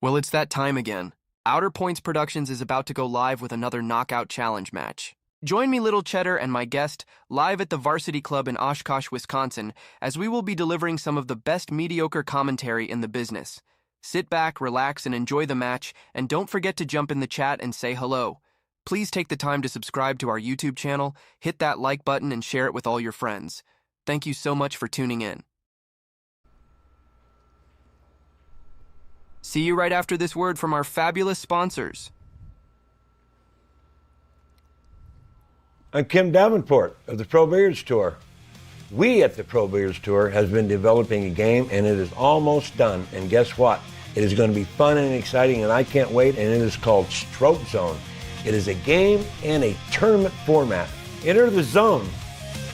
Well, it's that time again. Outer Points Productions is about to go live with another Knockout Challenge match. Join me, Little Cheddar, and my guest live at the Varsity Club in Oshkosh, Wisconsin, as we will be delivering some of the best mediocre commentary in the business. Sit back, relax, and enjoy the match, and don't forget to jump in the chat and say hello. Please take the time to subscribe to our YouTube channel, hit that like button, and share it with all your friends. Thank you so much for tuning in. See you right after this word from our fabulous sponsors. I'm Kim Davenport of the Pro Billiards Tour. We at the Pro Billiards Tour has been developing a game, and it is almost done. And guess what? It is going to be fun and exciting, and I can't wait, and it is called Stroke Zone. It is a game and a tournament format. Enter the zone,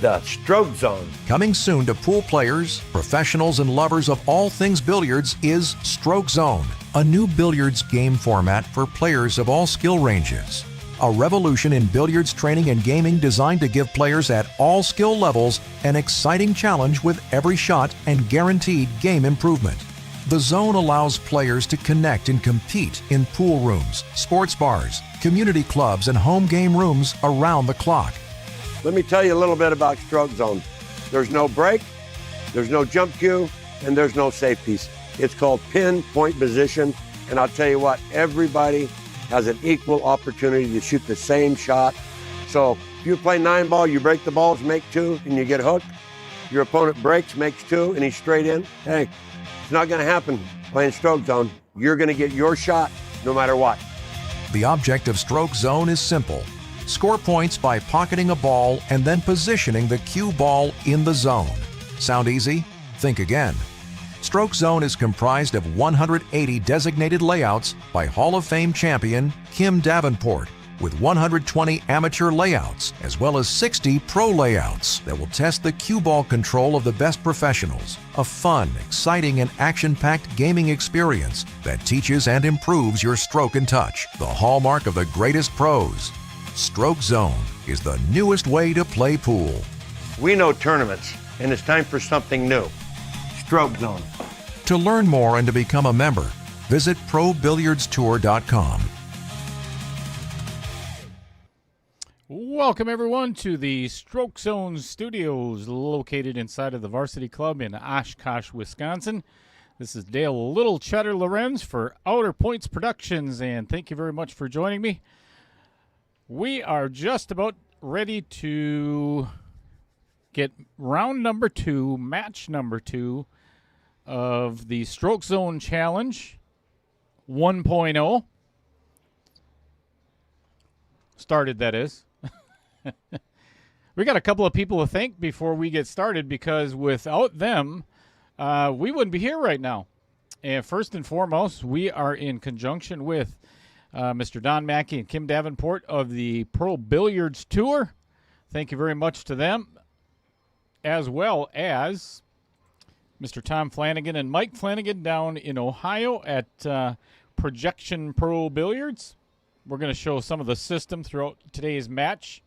the Stroke Zone. Coming soon to pool players, professionals, and lovers of all things billiards is Stroke Zone, a new billiards game format for players of all skill ranges. A revolution in billiards training and gaming designed to give players at all skill levels an exciting challenge with every shot and guaranteed game improvement. The zone allows players to connect and compete in pool rooms, sports bars, community clubs, and home game rooms around the clock. Let me tell you a little bit about Stroke Zone. There's no break, there's no jump cue, and there's no safe piece. It's called pinpoint position, and I'll tell you what, everybody has an equal opportunity to shoot the same shot. So if you play 9-ball, you break the balls, make 2, and you get hooked. Your opponent breaks, makes 2, and he's straight in. Hey, it's not gonna happen playing Stroke Zone. You're gonna get your shot no matter what. The object of Stroke Zone is simple. Score points by pocketing a ball and then positioning the cue ball in the zone. Sound easy? Think again. Stroke Zone is comprised of 180 designated layouts by Hall of Fame champion Kim Davenport, with 120 amateur layouts, as well as 60 pro layouts that will test the cue ball control of the best professionals. A fun, exciting, and action-packed gaming experience that teaches and improves your stroke and touch, the hallmark of the greatest pros. Stroke Zone is the newest way to play pool. We know tournaments, and it's time for something new. Stroke Zone. To learn more and to become a member, visit ProBilliardsTour.com. Welcome, everyone, to the Stroke Zone Studios, located inside of the Varsity Club in Oshkosh, Wisconsin. This is Dale Little Cheddar Lorenz for Outer Points Productions, and thank you very much for joining me. We are just about ready to get round number 2, match number 2 of the Stroke Zone Challenge 1.0. Started, that is. We got a couple of people to thank before we get started, because without them, we wouldn't be here right now. And first and foremost, we are in conjunction with Mr. Don Mackey and Kim Davenport of the Pro Billiards Tour. Thank you very much to them, as well as Mr. Tom Flanagan and Mike Flanagan down in Ohio at Projection Pro Billiards. We're going to show some of the system throughout today's match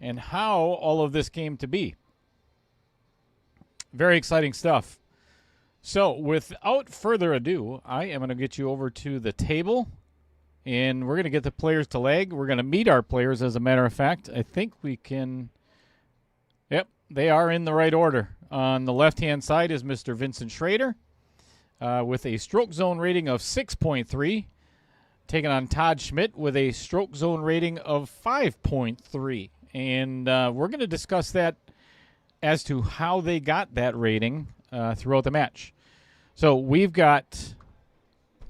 and how all of this came to be. Very exciting stuff. So without further ado, I am going to get you over to the table, and we're going to get the players to lag. We're going to meet our players, as a matter of fact. I think we can... Yep, they are in the right order. On the left-hand side is Mr. Vincent Schrader with a Stroke Zone rating of 6.3, taking on Todd Schmidt with a Stroke Zone rating of 5.3. And we're going to discuss that as to how they got that rating throughout the match. So we've got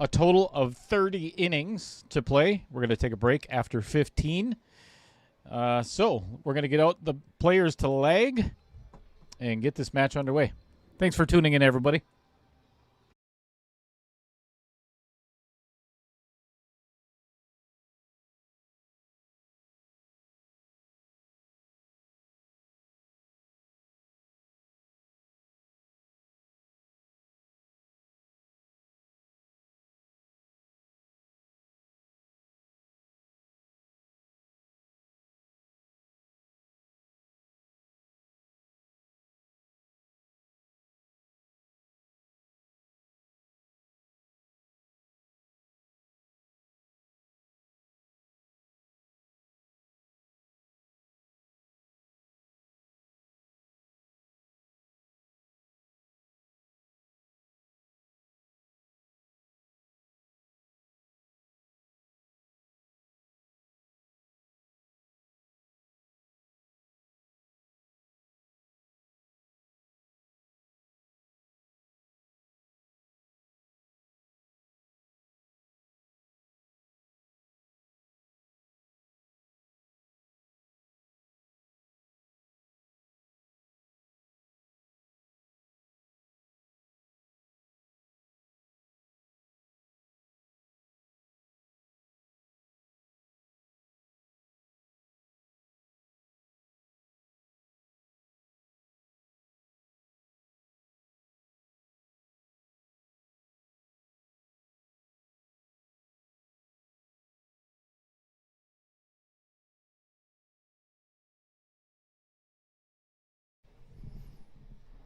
a total of 30 innings to play. We're going to take a break after 15. So we're going to get out the players to lag and get this match underway. Thanks for tuning in, everybody.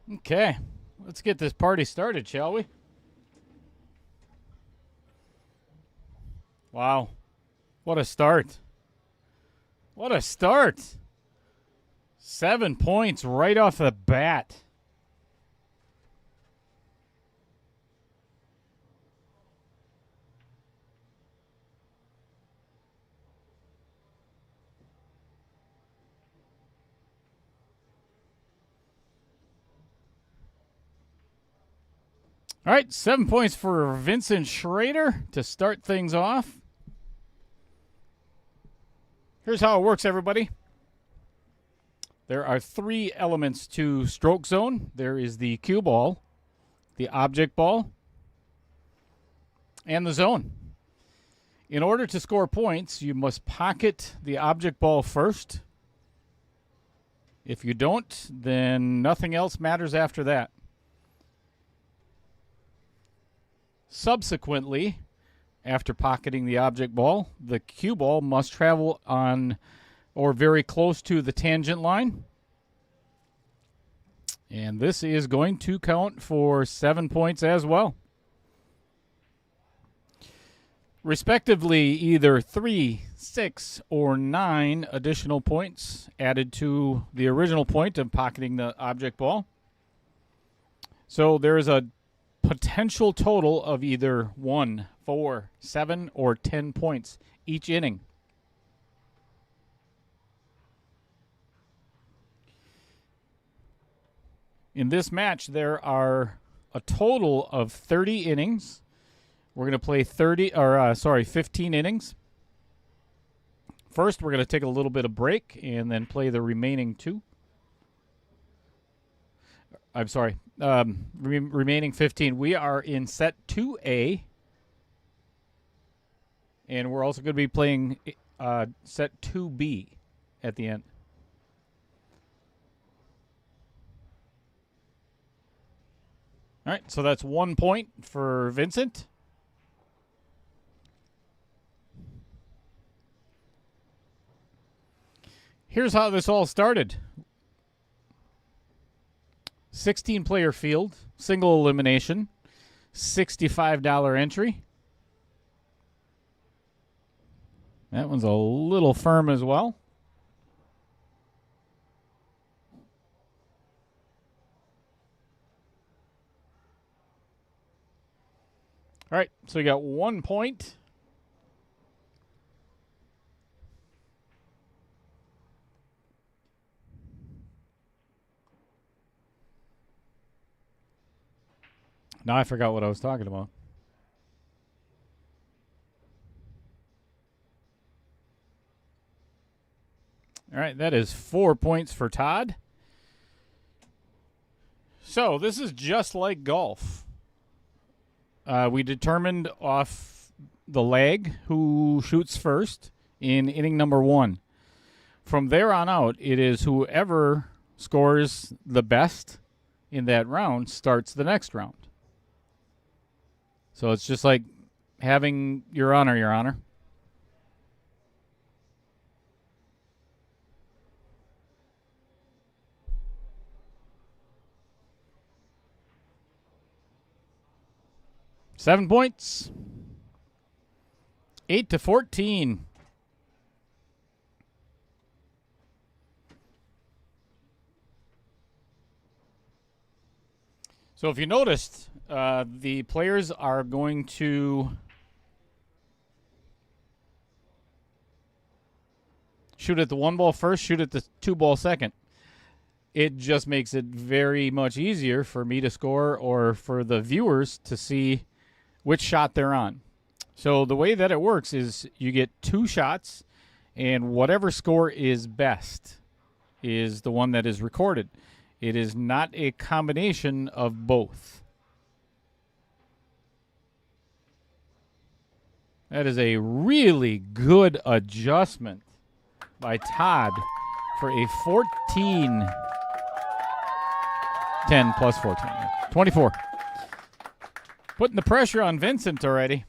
Okay, let's get this party started, shall we? Wow, what a start. What a start. 7 points right off the bat. All right, 7 points for Vincent Schrader to start things off. Here's how it works, everybody. There are 3 elements to stroke zone. There is the cue ball, the object ball, and the zone. In order to score points, you must pocket the object ball first. If you don't, then nothing else matters after that. Subsequently, after pocketing the object ball, the cue ball must travel on or very close to the tangent line. And this is going to count for 7 points as well. Respectively, either 3, 6, or 9 additional points added to the original point of pocketing the object ball. So there is a potential total of either 1, 4, 7, or 10 points each inning. In this match, there are a total of 30 innings. We're going to play 15 innings. First, we're going to take a little bit of break and then play the remaining 2. I'm sorry, remaining 15. We are in set 2A, and we're also going to be playing set 2B at the end. All right, so that's 1 point for Vincent. Here's how this all started. 16-player field, single elimination, $65 entry. That one's a little firm as well. All right, so you got 1 point. Now I forgot what I was talking about. All right, that is 4 points for Todd. So this is just like golf. We determined off the leg who shoots first in inning number 1. From there on out, it is whoever scores the best in that round starts the next round. So it's just like having Your Honor, Your Honor. Seven points. 8-14. So if you noticed, the players are going to shoot at the 1 ball first, shoot at the 2 ball second. It just makes it very much easier for me to score or for the viewers to see which shot they're on. So the way that it works is you get 2 shots, and whatever score is best is the one that is recorded. It is not a combination of both. That is a really good adjustment by Todd for a 14. 10 plus 14. 24. Putting the pressure on Vincent already.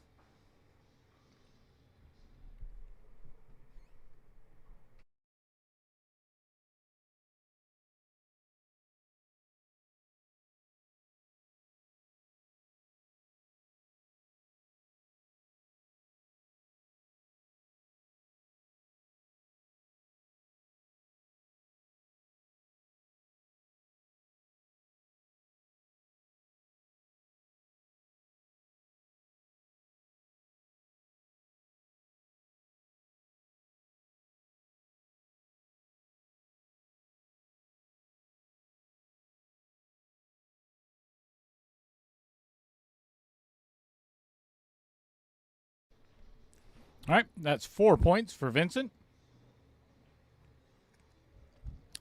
All right, that's 4 points for Vincent.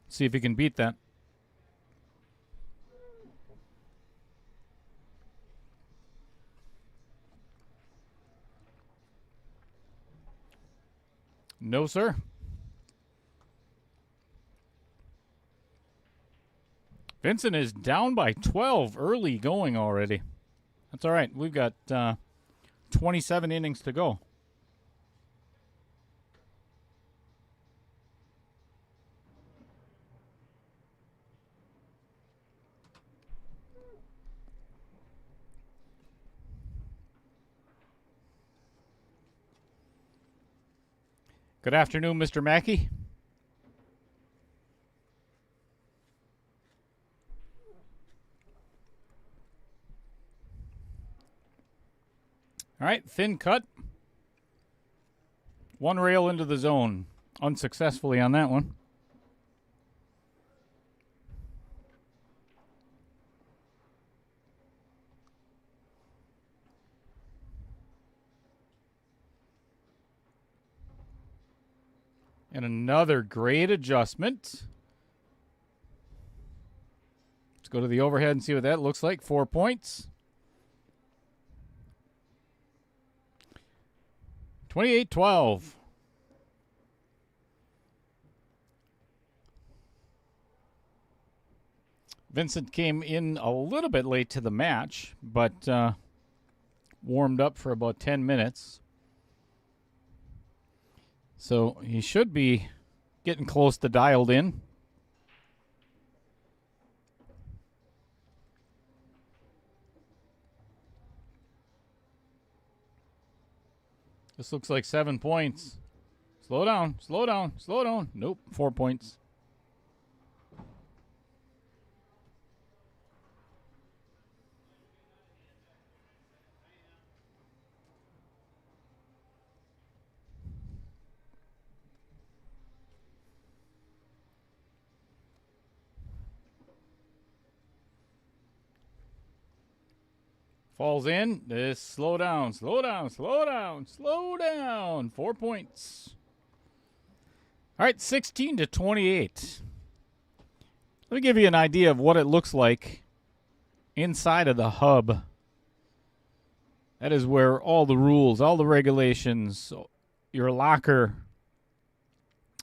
See if he can beat that. No, sir. Vincent is down by 12 early going already. That's all right. We've got 27 innings to go. Good afternoon, Mr. Mackey. All right, thin cut. One rail into the zone. Unsuccessfully on that one. And another great adjustment. Let's go to the overhead and see what that looks like. 4 points. 28-12. Vincent came in a little bit late to the match, but warmed up for about 10 minutes. So he should be getting close to dialed in. This looks like 7 points. Slow down, slow down, slow down. Nope, 4 points. Falls in. This slow down, slow down, slow down, slow down. 4 points. All right, 16-28. Let me give you an idea of what it looks like inside of the hub. That is where all the rules, all the regulations, your locker,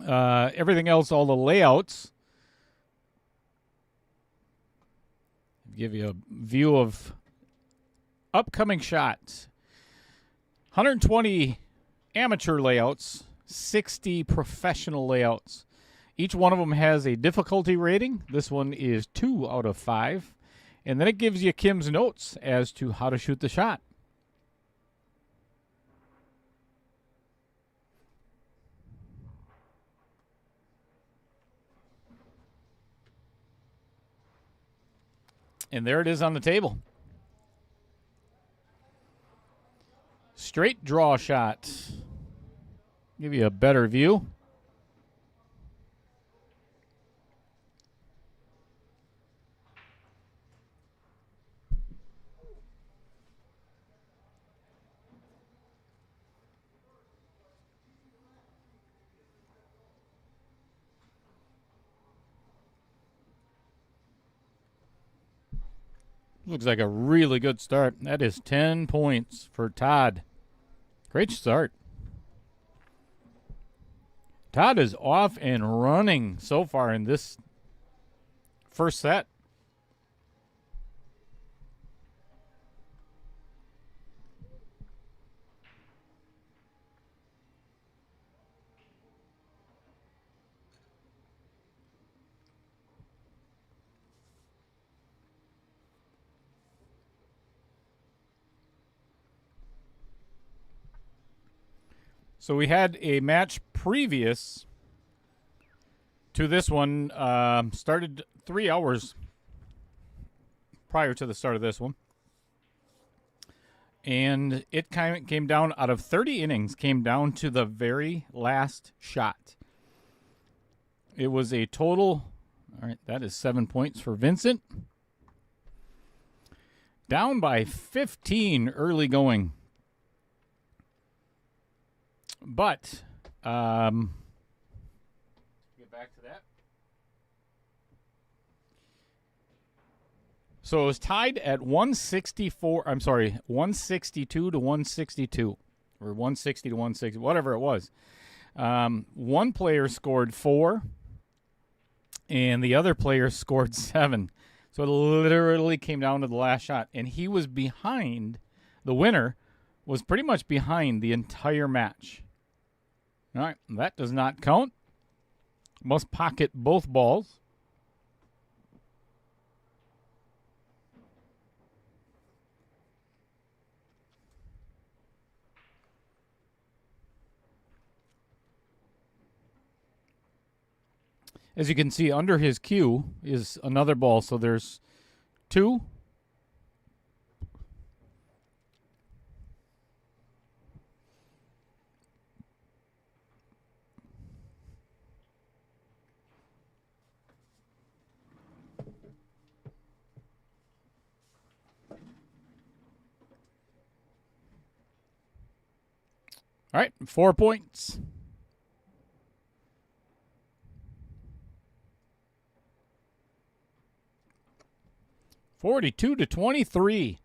everything else, all the layouts. Give you a view of upcoming shots. 120 amateur layouts, 60 professional layouts. Each one of them has a difficulty rating. This one is 2 out of 5. And then it gives you Kim's notes as to how to shoot the shot. And there it is on the table. Straight draw shot. Give you a better view. Looks like a really good start. That is 10 points for Todd. Great start. Todd is off and running so far in this first set. So we had a match previous to this one, started 3 hours prior to the start of this one. And it came down out of 30 innings, came down to the very last shot. It was a total, all right, that is 7 points for Vincent. Down by 15 early going. But get back to that. So it was tied at 164. I'm sorry, 162 to 162, or 160 to 160, whatever it was. One player scored 4, and the other player scored 7. So it literally came down to the last shot, and he was behind. The winner was pretty much behind the entire match. All right, that does not count. Must pocket both balls. As you can see, under his cue is another ball, so there's 2. All right, 4 points. $42 to $23.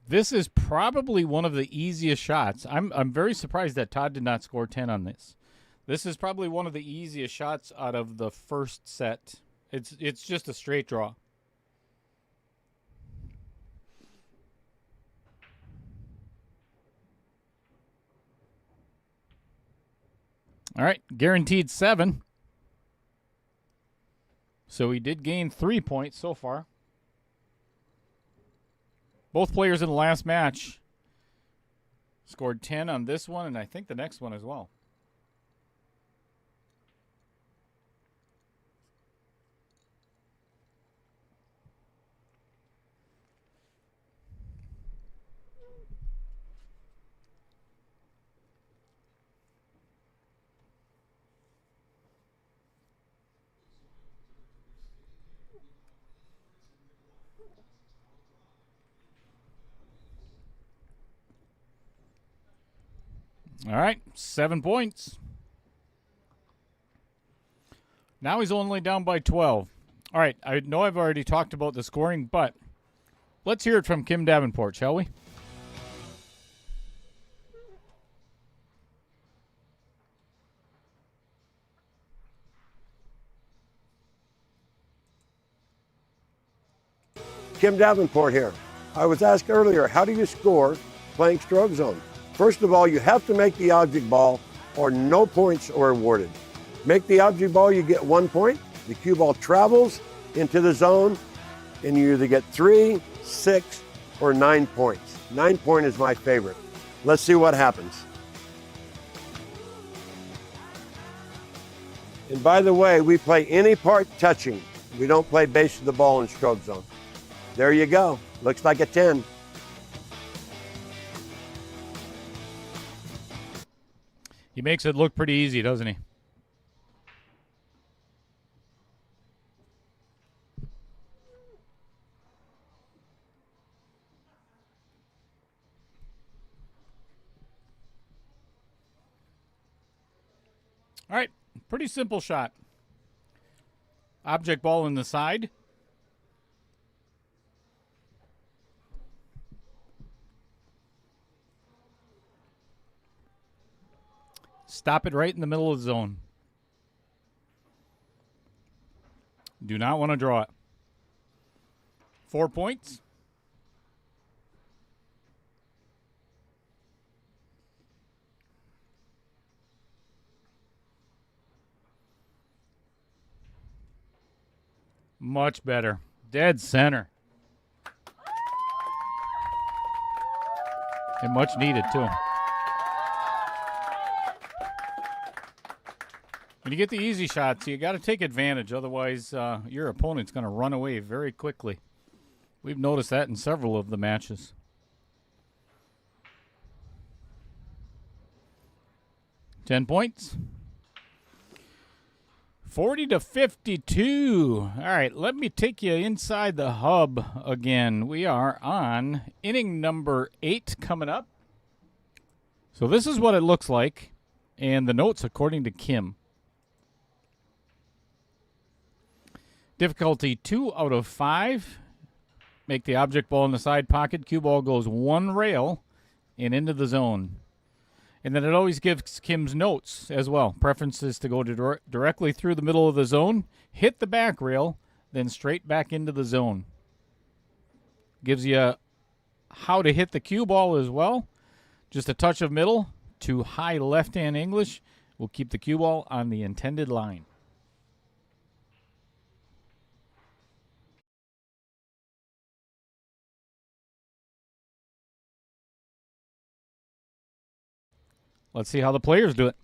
This is probably one of the easiest shots. I'm very surprised that Todd did not score 10 on this. This is probably one of the easiest shots out of the first set. It's just a straight draw. All right, guaranteed 7. So he did gain 3 points so far. Both players in the last match scored 10 on this one, and I think the next one as well. All right, 7 points. Now he's only down by 12. All right, I know I've already talked about the scoring, but let's hear it from Kim Davenport, shall we? Kim Davenport here. I was asked earlier, how do you score playing stroke zone? First of all, you have to make the object ball or no points are awarded. Make the object ball, you get 1 point. The cue ball travels into the zone and you either get 3, 6, or 9 points. 9 point is my favorite. Let's see what happens. And by the way, we play any part touching. We don't play base of the ball in stroke zone. There you go. Looks like a 10. He makes it look pretty easy, doesn't he? All right, pretty simple shot. Object ball in the side. Stop it right in the middle of the zone. Do not want to draw it. 4 points. Much better. Dead center. And much needed, too. When you get the easy shots, you got to take advantage. Otherwise, your opponent's going to run away very quickly. We've noticed that in several of the matches. $10 points. 40-52. All right, let me take you inside the hub again. We are on inning number 8 coming up. So this is what it looks like, and the notes according to Kim. Difficulty 2 out of 5. Make the object ball in the side pocket. Cue ball goes one rail and into the zone. And then it always gives Kim's notes as well. Preference is to go directly through the middle of the zone, hit the back rail, then straight back into the zone. Gives you how to hit the cue ball as well. Just a touch of middle to high left-hand English will keep the cue ball on the intended line. Let's see how the players do it.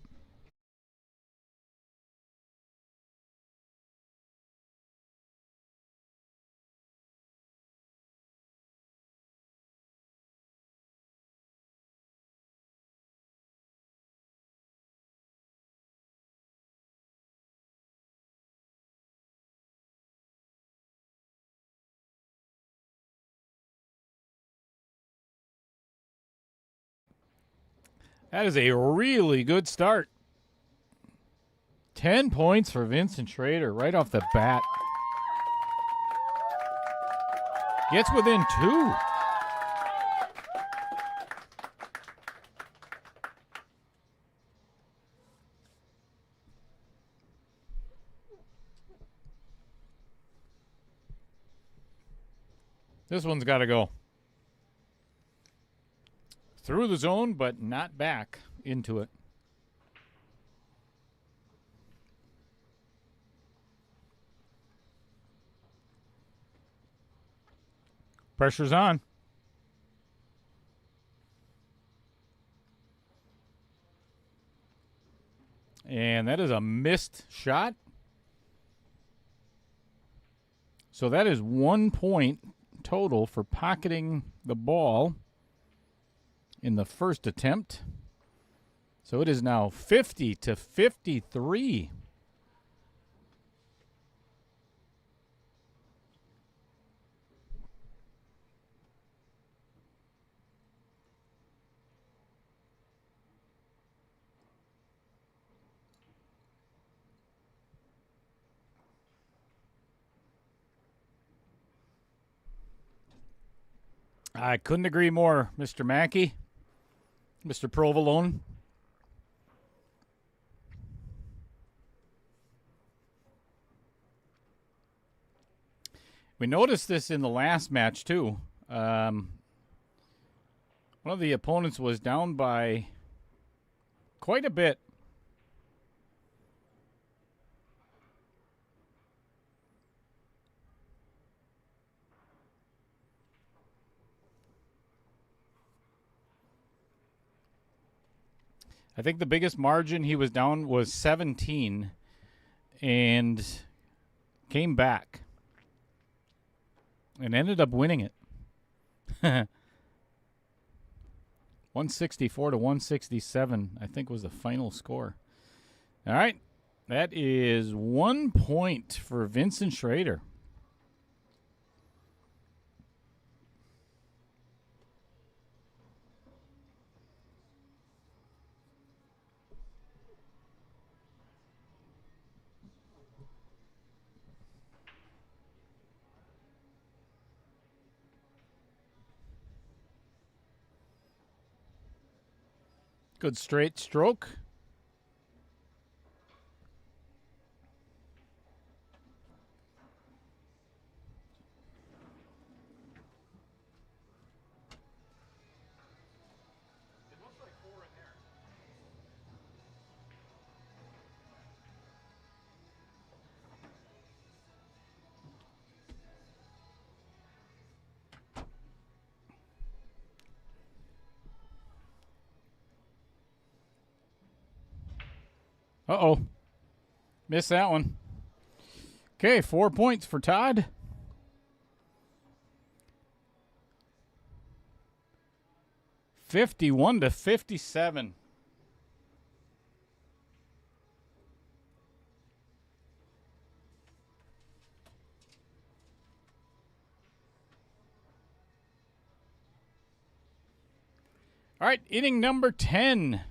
That is a really good start. 10 points for Vincent Schrader right off the bat. Gets within 2. This one's got to go. Through the zone, but not back into it. Pressure's on. And that is a missed shot. So that is 1 point total for pocketing the ball in the first attempt. So it is now 50-53. I couldn't agree more, Mr. Mackey. Mr. Provolone. We noticed this in the last match, too. One of the opponents was down by quite a bit. I think the biggest margin he was down was 17 and came back and ended up winning it. 164-167, I think, was the final score. All right, that is 1 point for Vincent Schrader. Good straight stroke. Uh-oh. Missed that one. Okay, 4 points for Todd. $51-57. All right, inning number 10.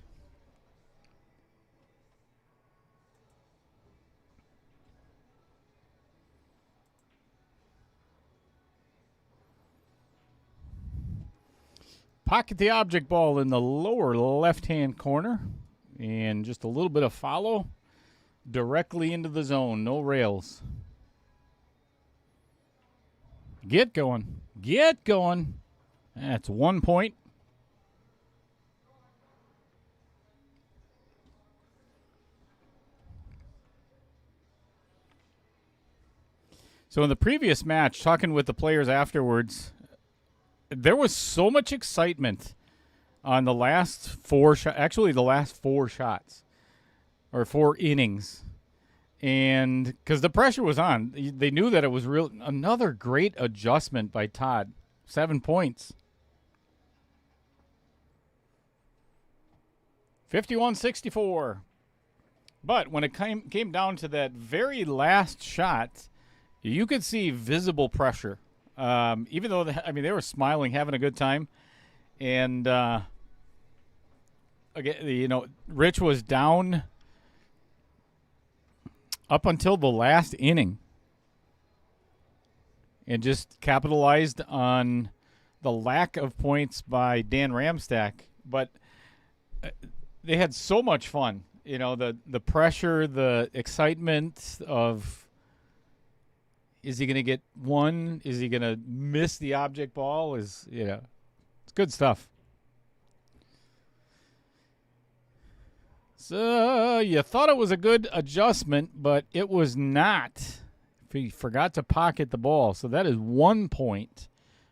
Pocket the object ball in the lower left-hand corner. And just a little bit of follow directly into the zone. No rails. Get going. Get going. That's 1 point. So in the previous match, talking with the players afterwards, there was so much excitement on the last four shots. Actually, the last 4 shots or 4 innings. And because the pressure was on, they knew that it was real. Another great adjustment by Todd. 7 points. 51-64. But when it came down to that very last shot, you could see visible pressure. Even though, they were smiling, having a good time. And, again, Rich was down up until the last inning and just capitalized on the lack of points by Dan Ramstack. But they had so much fun. The pressure, the excitement of, is he going to get one? Is he going to miss the object ball? It's good stuff. So you thought it was a good adjustment, but it was not. He forgot to pocket the ball. So that is 1 point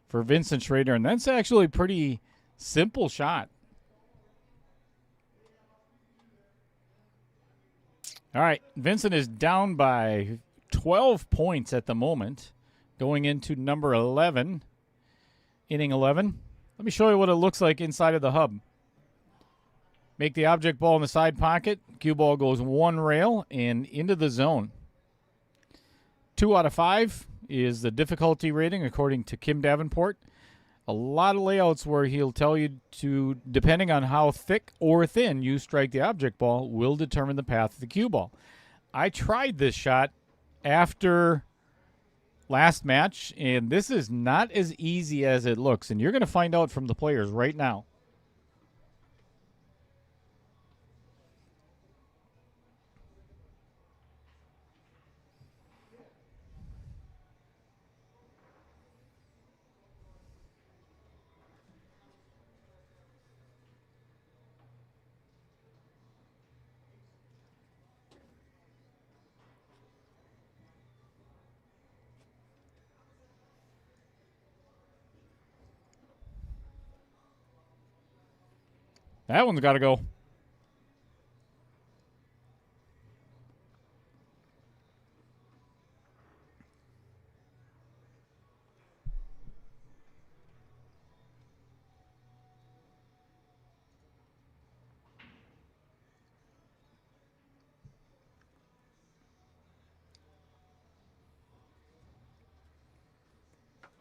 for Vincent Schrader, and that's actually a pretty simple shot. All right, Vincent is down by 12 points at the moment, going into number 11, inning 11. Let me show you what it looks like inside of the hub. Make the object ball in the side pocket. Cue ball goes 1 rail and into the zone. 2 out of 5 is the difficulty rating according to Kim Davenport. A lot of layouts where he'll tell you to, depending on how thick or thin you strike the object ball, will determine the path of the cue ball. I tried this shot after last match, and this is not as easy as it looks, and you're going to find out from the players right now. That one's got to go.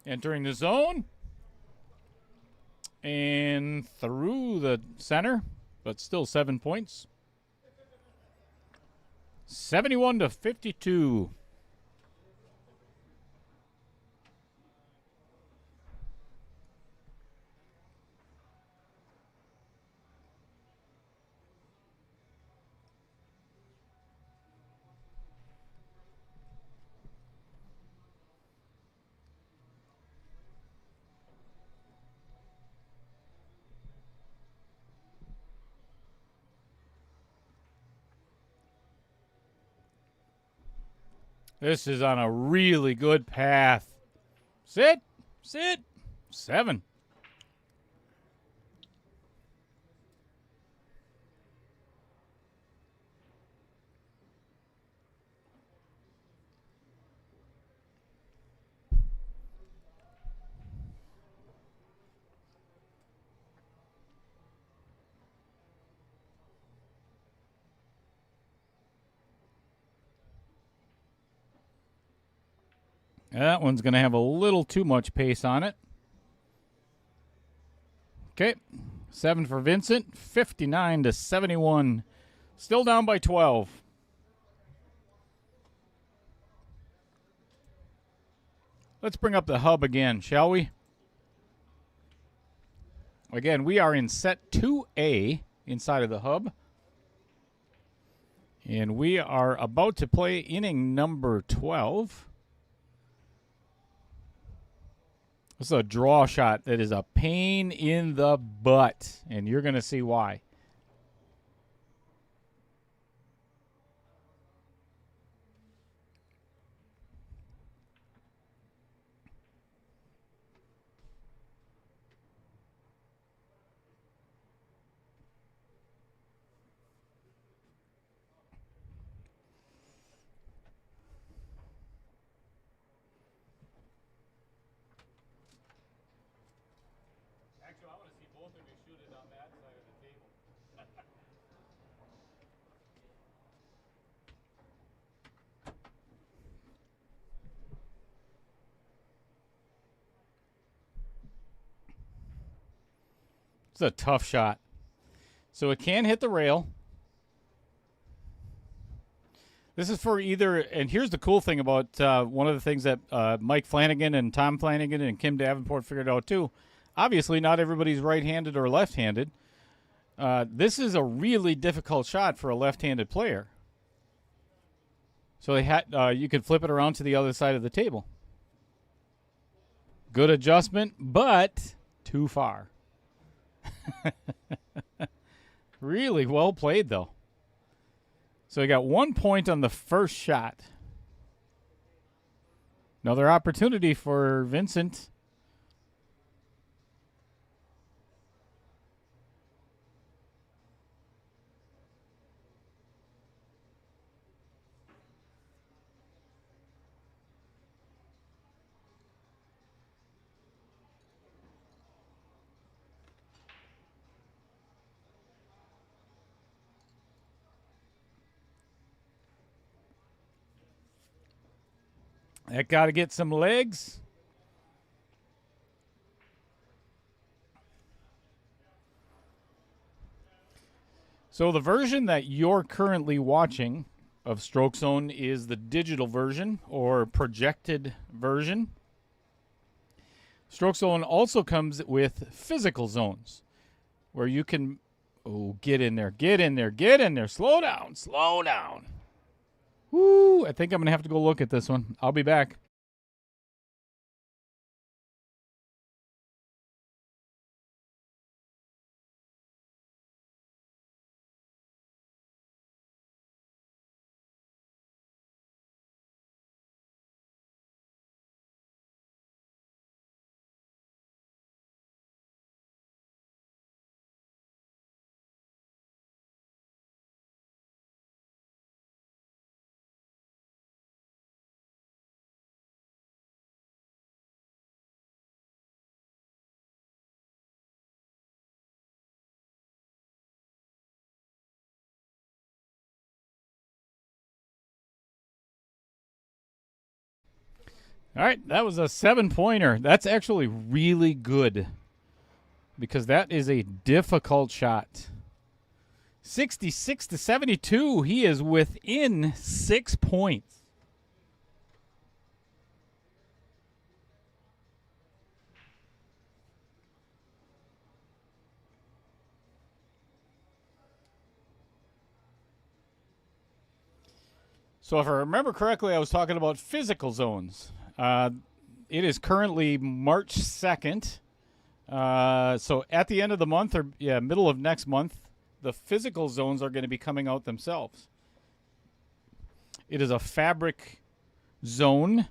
Entering the zone. And through the center, but still 7 points. 71-52. This is on a really good path. Sit. 7. That one's going to have a little too much pace on it. Okay, 7 for Vincent, 59-71. Still down by 12. Let's bring up the hub again, shall we? Again, we are in set 2A inside of the hub. And we are about to play inning number 12. This is a draw shot that is a pain in the butt, and you're going to see why. Actually, I want to see both of you shoot it on that side of the table. It's a tough shot. So it can hit the rail. This is for either, and here's the cool thing about one of the things that Mike Flanagan and Tom Flanagan and Kim Davenport figured out too. Obviously, not everybody's right-handed or left-handed. This is a really difficult shot for a left-handed player. So they had you could flip it around to the other side of the table. Good adjustment, but too far. Really well played, though. So he got 1 point on the first shot. Another opportunity for Vincent. That got to get some legs. So the version that you're currently watching of Stroke Zone is the digital version or projected version. Stroke Zone also comes with physical zones where you can, get in there, get in there, get in there. Slow down, slow down. Woo, I think I'm going to have to go look at this one. I'll be back. All right, that was a 7-pointer. That's actually really good because that is a difficult shot. 66-72. He is within 6 points. So if I remember correctly, I was talking about physical zones. It is currently March 2nd. So at the end of the month, or middle of next month, the physical zones are going to be coming out themselves. It is a fabric zone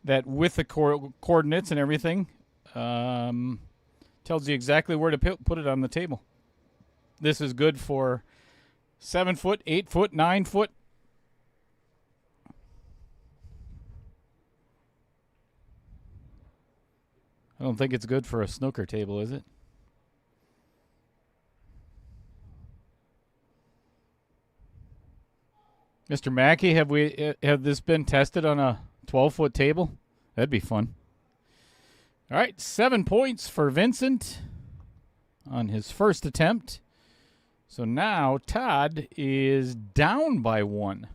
that, with the coordinates and everything, tells you exactly where to put it on the table. This is good for 7 foot, 8 foot, 9 foot. I don't think it's good for a snooker table, is it? Mr. Mackey, have this been tested on a 12-foot table? That'd be fun. All right, 7 points for Vincent on his first attempt. So now Todd is down by 1.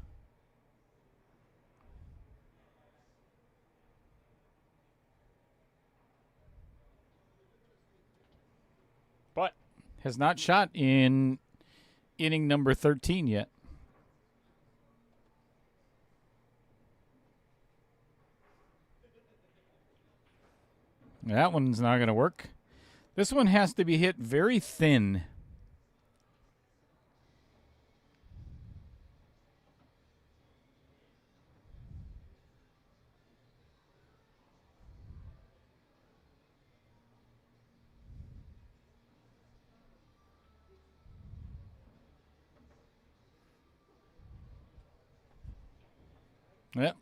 But has not shot in inning number 13 yet. That one's not going to work. This one has to be hit very thin. Yep,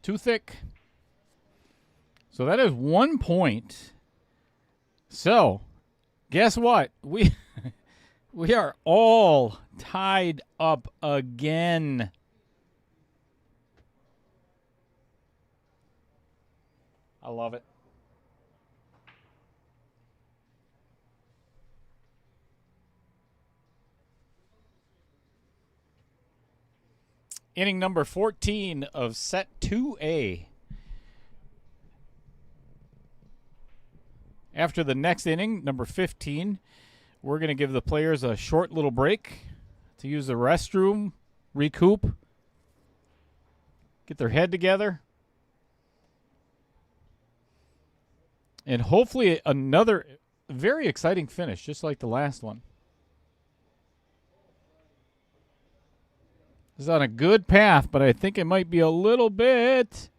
too thick. So that is 1 point. So, guess what? We are all tied up again. I love it. Inning number 14 of set 2A. After the next inning, number 15, we're going to give the players a short little break to use the restroom, recoup, get their head together, and hopefully another very exciting finish, just like the last one. This is on a good path, but I think it might be a little bit.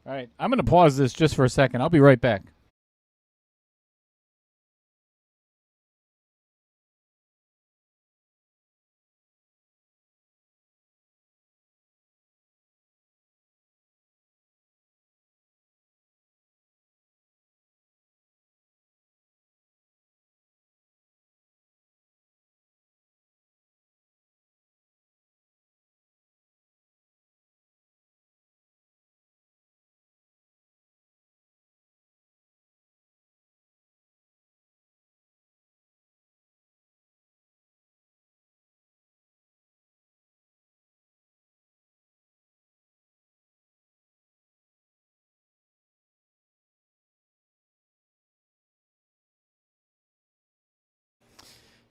All right, I'm going to pause this just for a second. I'll be right back.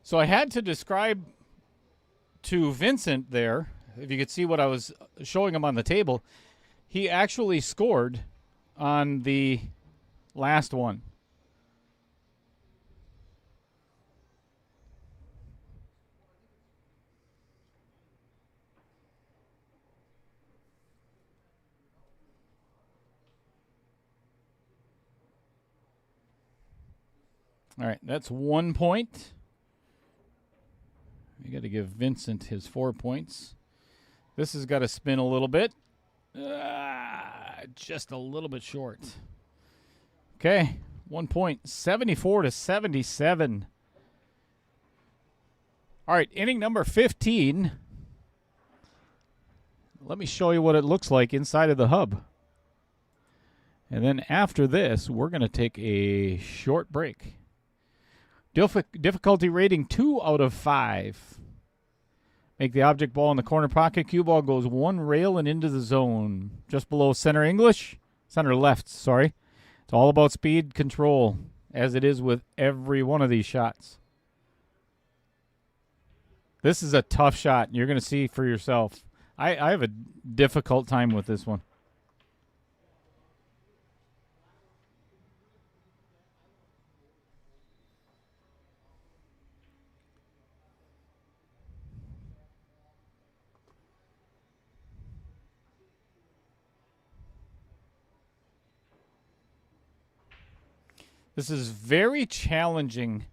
So I had to describe to Vincent there, if you could see what I was showing him on the table, he actually scored on the last one. All right, that's 1 point. We got to give Vincent his 4 points. This has got to spin a little bit. Just a little bit short. Okay, 1 point, 74-77. All right, inning number 15. Let me show you what it looks like inside of the hub. And then after this, we're going to take a short break. Difficulty rating 2 out of 5. Make the object ball in the corner pocket. Cue ball goes 1 rail and into the zone. Just below center left, sorry. It's all about speed control, as it is with every one of these shots. This is a tough shot. You're going to see for yourself. I have a difficult time with this one. This is very challenging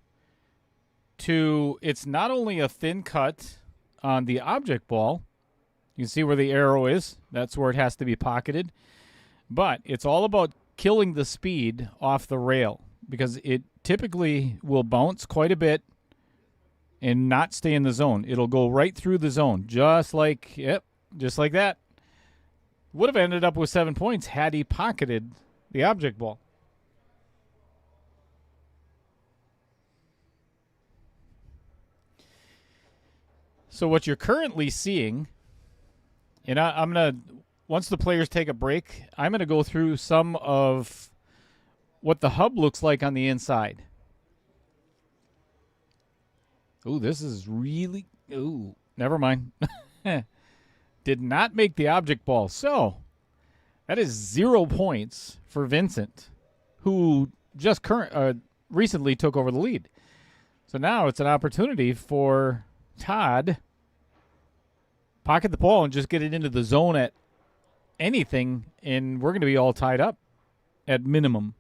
it's not only a thin cut on the object ball, you can see where the arrow is. That's where it has to be pocketed. But it's all about killing the speed off the rail because it typically will bounce quite a bit and not stay in the zone. It'll go right through the zone, just like that. Would have ended up with 7 points had he pocketed the object ball. So what you're currently seeing, and I'm going to, once the players take a break, I'm going to go through some of what the hub looks like on the inside. Ooh, this is really, never mind. Did not make the object ball. So that is 0 points for Vincent, who just recently took over the lead. So now it's an opportunity for Todd pocket the ball and just get it into the zone at anything, and we're going to be all tied up at minimum.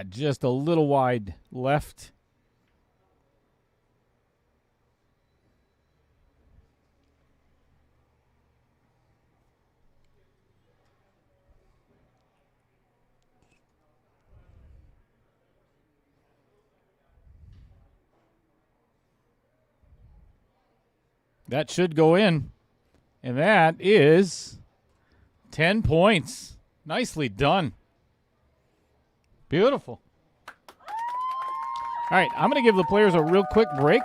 Just a little wide left. That should go in. And that is 10 points. Nicely done. Beautiful. All right, I'm going to give the players a real quick break.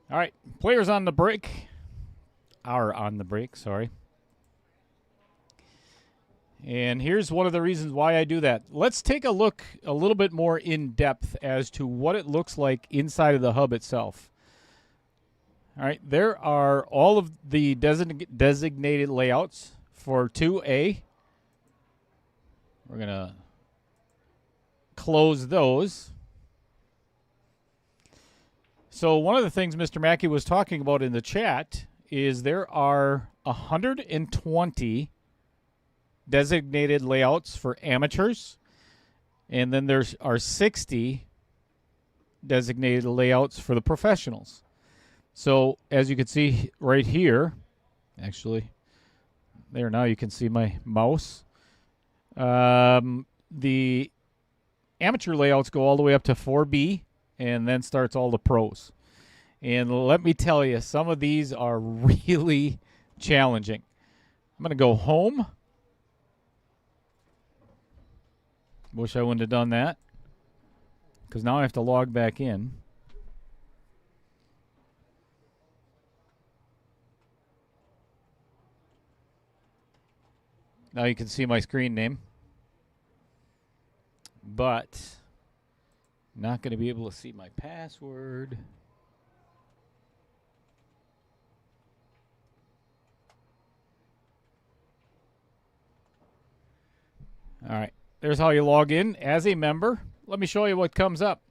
All right, players on the break. Are on the break, sorry. And here's one of the reasons why I do that. Let's take a look a little bit more in depth as to what it looks like inside of the hub itself. All right, there are all of the designated layouts for 2A. We're going to close those. So one of the things Mr. Mackey was talking about in the chat is there are 120 designated layouts for amateurs, and then there are 60 designated layouts for the professionals. So as you can see right here, actually, there now you can see my mouse. The amateur layouts go all the way up to 4B, and then starts all the pros. And let me tell you, some of these are really challenging. I'm going to go home. Wish I wouldn't have done that, because now I have to log back in. Now you can see my screen name, but not going to be able to see my password. All right. There's how you log in as a member. Let me show you what comes up.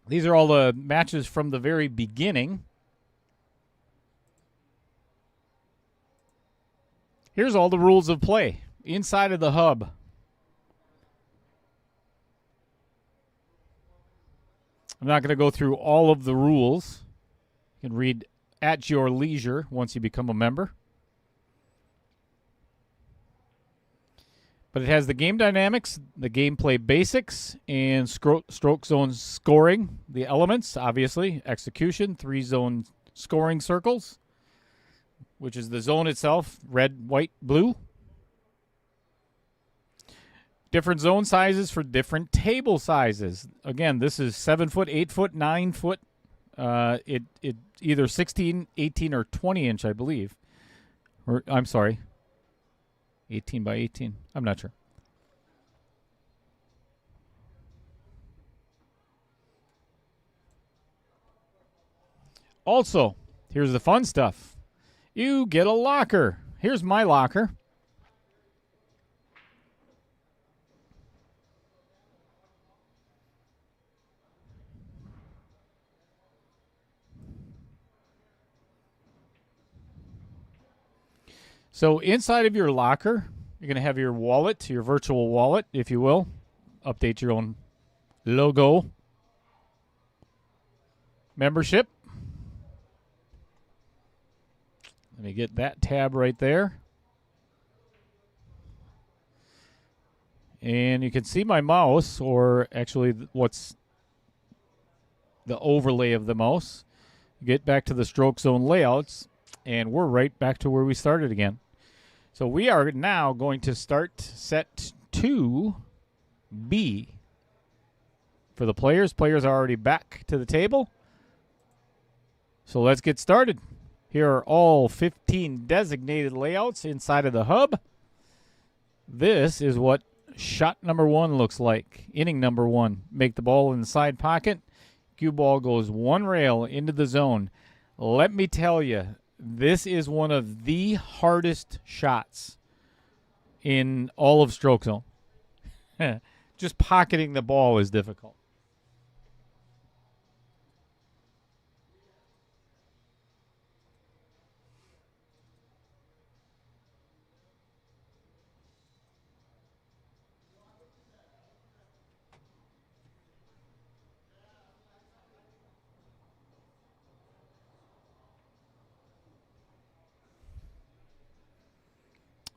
These are all the matches from the very beginning. Here's all the rules of play inside of the hub. I'm not going to go through all of the rules. You can read at your leisure once you become a member. But it has the game dynamics, the gameplay basics, and stroke zone scoring, the elements, obviously, execution, 3-zone scoring circles, which is the zone itself, red, white, blue. Different zone sizes for different table sizes. Again, this is 7 foot, 8 foot, 9 foot. It either 16, 18, or 20 inch, I believe. Or I'm sorry. 18 by 18. I'm not sure. Also, here's the fun stuff. You get a locker. Here's my locker. So inside of your locker, you're going to have your wallet, your virtual wallet, if you will. Update your own logo. Membership. Let me get that tab right there. And you can see my mouse, or actually what's the overlay of the mouse. Get back to the stroke zone layouts, and we're right back to where we started again. So we are now going to start set 2B. For the players, players are already back to the table. So let's get started. Here are all 15 designated layouts inside of the hub. This is what shot number 1 looks like. Inning number 1. Make the ball in the side pocket. Cue ball goes 1 rail into the zone. Let me tell you, this is one of the hardest shots in all of stroke zone. Just pocketing the ball is difficult.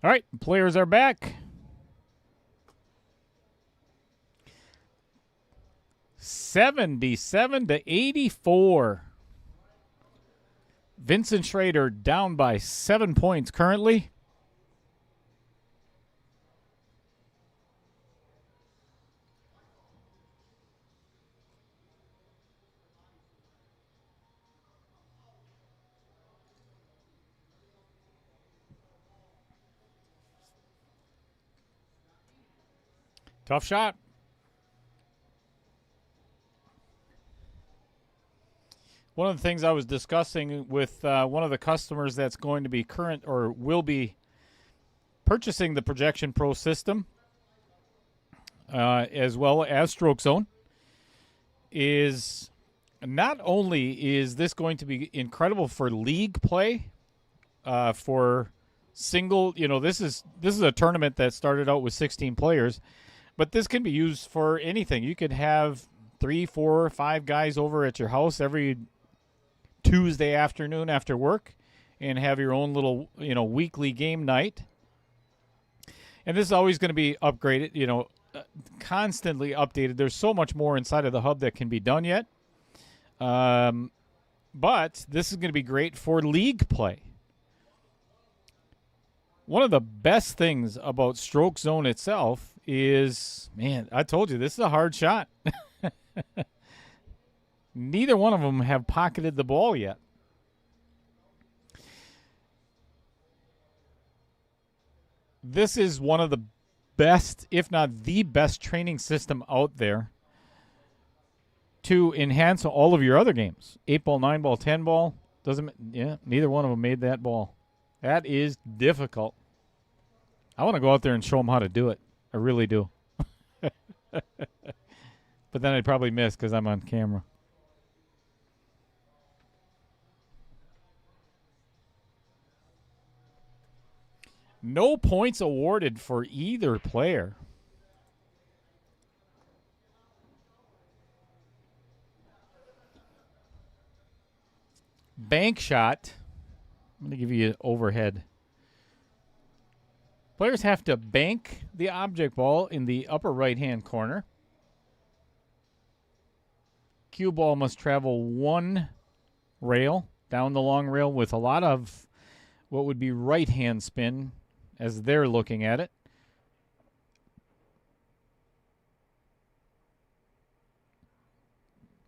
All right, players are back. 77-84. Vincent Schrader down by 7 points currently. Tough shot. One of the things I was discussing with one of the customers that's going to be current or will be purchasing the Projection Pro system as well as Stroke Zone is not only is this going to be incredible for league play, for single, this is a tournament that started out with 16 players. But this can be used for anything. You could have 3, 4, 5 guys over at your house every Tuesday afternoon after work and have your own little, weekly game night. And this is always going to be upgraded, constantly updated. There's so much more inside of the hub that can be done yet. But this is going to be great for league play. One of the best things about Stroke Zone itself is, man, I told you, this is a hard shot. Neither one of them have pocketed the ball yet. This is one of the best, if not the best, training system out there to enhance all of your other games. 8-ball, 9-ball, 10-ball. Neither one of them made that ball. That is difficult. I want to go out there and show them how to do it. I really do. But then I'd probably miss because I'm on camera. No points awarded for either player. Bank shot. I'm going to give you an overhead. Players have to bank the object ball in the upper right-hand corner. Cue ball must travel 1 rail down the long rail with a lot of what would be right-hand spin as they're looking at it.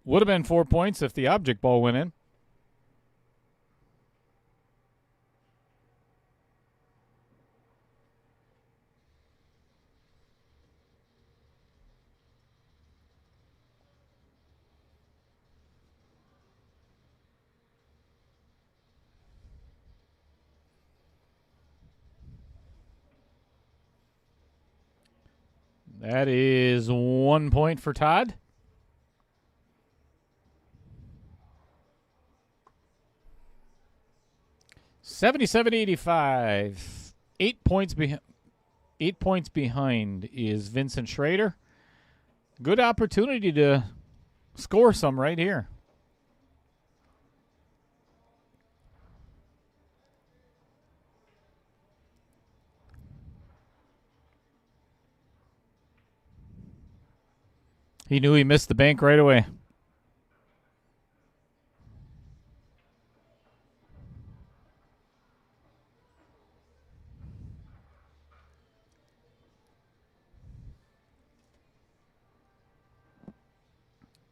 Would have been 4 points if the object ball went in. That is 1 point for Todd. $77-85. 8 points behind. 8 points behind is Vincent Schrader. Good opportunity to score some right here. He knew he missed the bank right away.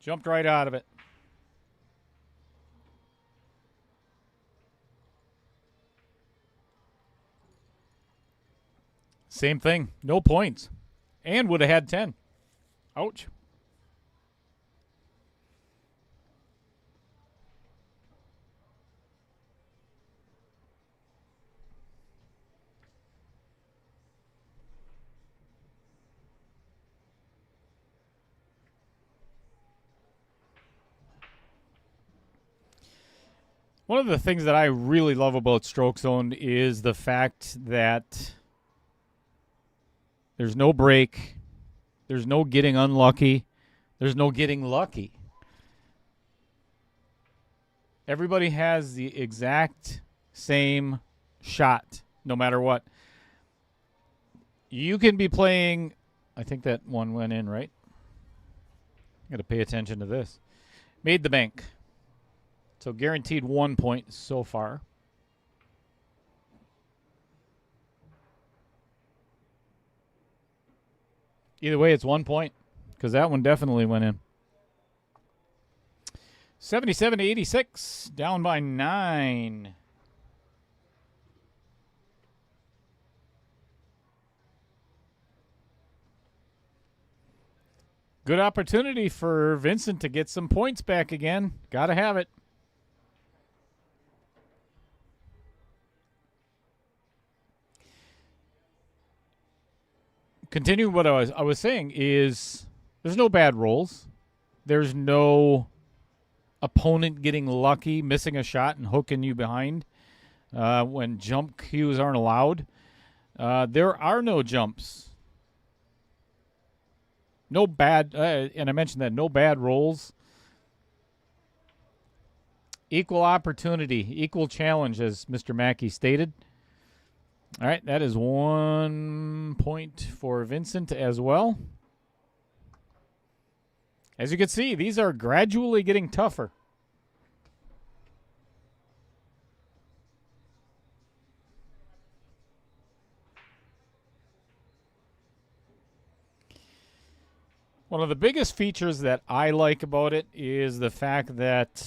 Jumped right out of it. Same thing. No points. And would have had 10. Ouch. One of the things that I really love about Stroke Zone is the fact that there's no break, there's no getting unlucky, there's no getting lucky. Everybody has the exact same shot, no matter what. You can be playing, I think that one went in, right? Got to pay attention to this. Made the bank. So guaranteed 1 point so far. Either way, it's 1 point because that one definitely went in. 77-86, down by 9. Good opportunity for Vincent to get some points back again. Got to have it. Continuing what I was saying is there's no bad rolls. There's no opponent getting lucky, missing a shot and hooking you behind when jump cues aren't allowed. There are no jumps. No bad, and I mentioned that, no bad rolls. Equal opportunity, equal challenge, as Mr. Mackey stated. All right, that is 1 point for Vincent as well. As you can see, these are gradually getting tougher. One of the biggest features that I like about it is the fact that,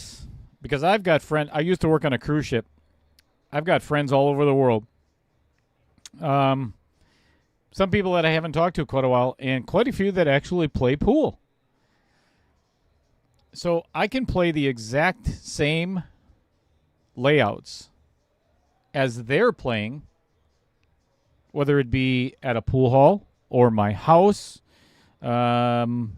because I've got friends, I used to work on a cruise ship. I've got friends all over the world. Some people that I haven't talked to quite a while, and quite a few that actually play pool. So I can play the exact same layouts as they're playing, whether it be at a pool hall or my house. So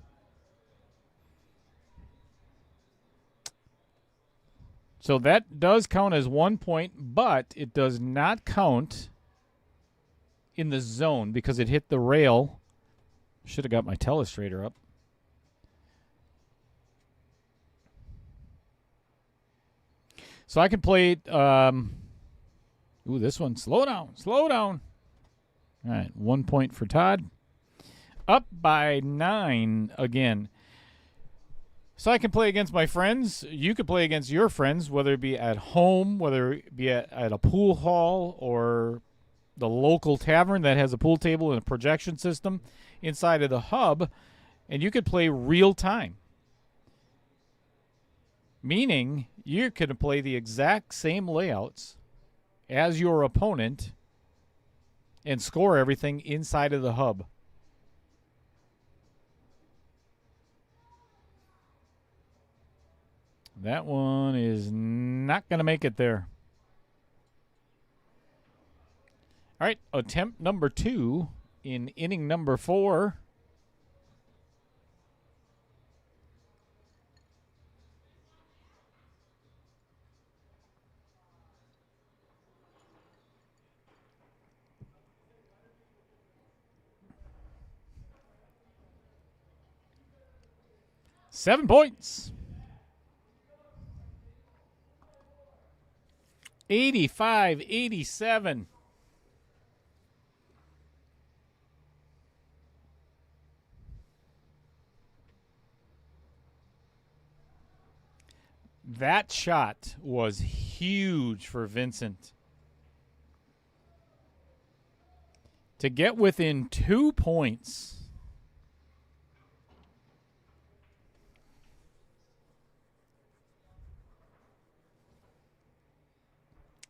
that does count as 1 point, but it does not count in the zone because it hit the rail. Should have got my telestrator up. So I can play, this one, slow down. All right, 1 point for Todd. Up by 9 again. So I can play against my friends. You could play against your friends, whether it be at home, whether it be at a pool hall, or the local tavern that has a pool table and a projection system inside of the hub, and you could play real time. Meaning you could play the exact same layouts as your opponent and score everything inside of the hub. That one is not going to make it there. All right, attempt number 2 in inning number 4. 7 points. 85-87. That shot was huge for Vincent. To get within 2 points.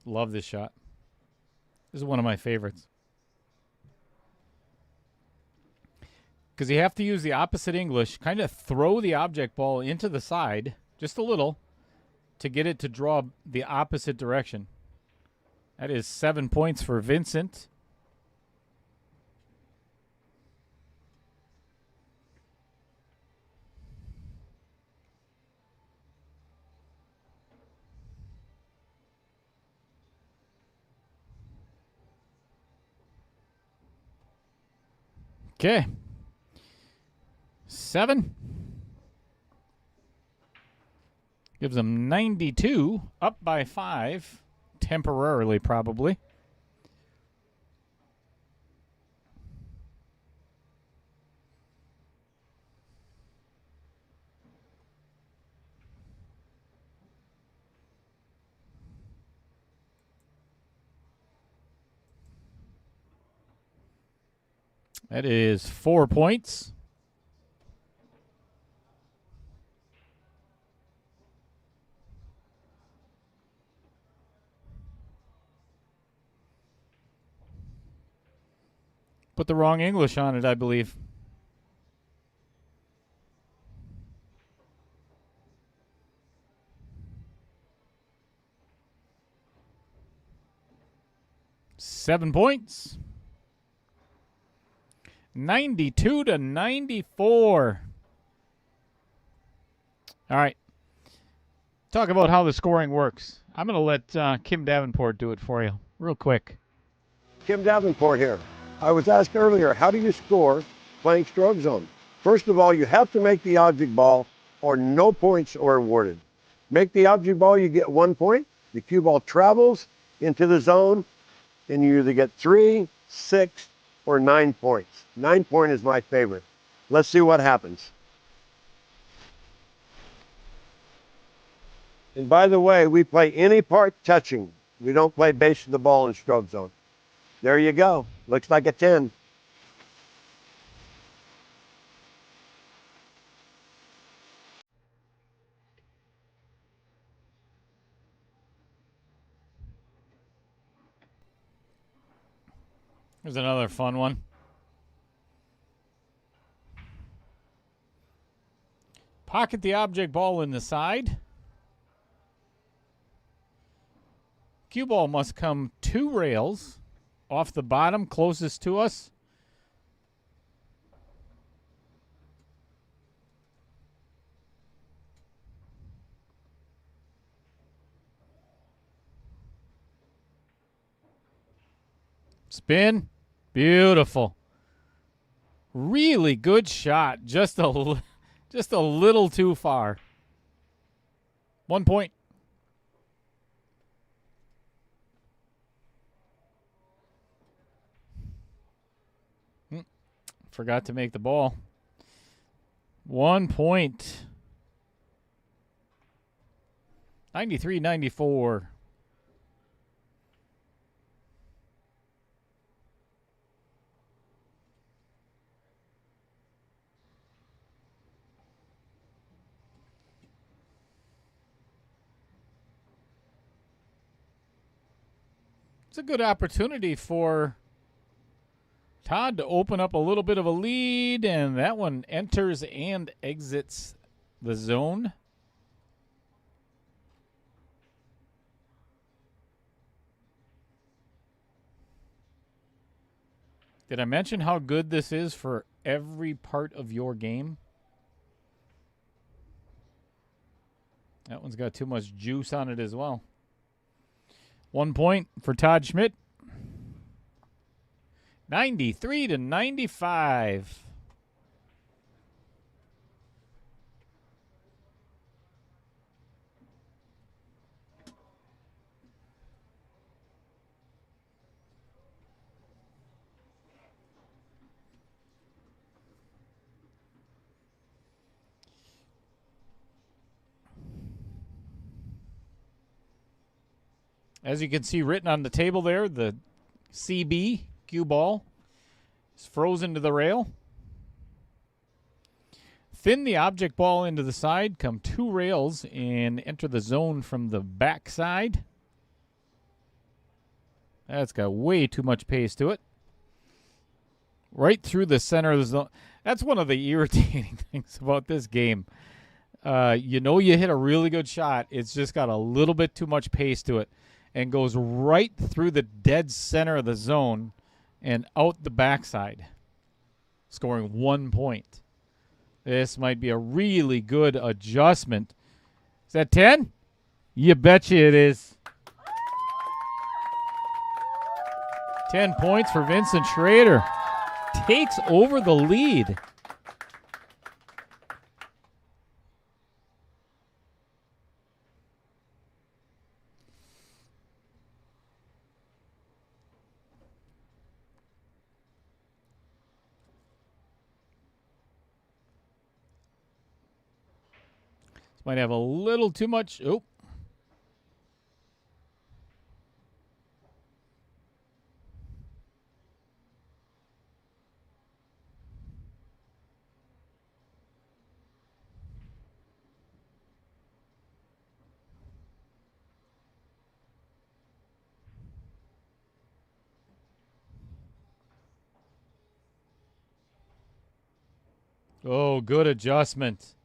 Love this shot. This is one of my favorites. Because you have to use the opposite English, kind of throw the object ball into the side, just a little, to get it to draw the opposite direction. That is 7 points for Vincent. Okay. 7. Gives them 92, up by 5, temporarily probably. That is 4 points. Put the wrong English on it, I believe. Seven points. 92-94. All right. Talk about how the scoring works. I'm going to let Kim Davenport do it for you real quick. Kim Davenport here. I was asked earlier, how do you score playing stroke zone? First of all, you have to make the object ball or no points are awarded. Make the object ball, you get 1 point. The cue ball travels into the zone, and you either get 3, 6, or 9 points. 9 point is my favorite. Let's see what happens. And by the way, we play any part touching. We don't play base of the ball in stroke zone. There you go. Looks like a 10. Here's another fun one. Pocket the object ball in the side. Cue ball must come 2 rails off the bottom closest to us. Spin. Beautiful. Really good shot. Just a little too far. 1 point. Forgot to make the ball. 1 point. 93-94. It's a good opportunity for Todd to open up a little bit of a lead, and that one enters and exits the zone. Did I mention how good this is for every part of your game? That one's got too much juice on it as well. 1 point for Todd Schmidt. 93-95. As you can see written on the table there, the CB cue ball is frozen to the rail. Thin the object ball into the side, come 2 rails, and enter the zone from the back side. That's got way too much pace to it. Right through the center of the zone. That's one of the irritating things about this game. You know you hit a really good shot. It's just got a little bit too much pace to it and goes right through the dead center of the zone and out the backside, scoring 1 point. This might be a really good adjustment. Is that 10? You betcha it is. 10 points for Vincent Schrader. Takes over the lead. Might have a little too much. Oh. Oh, good adjustment.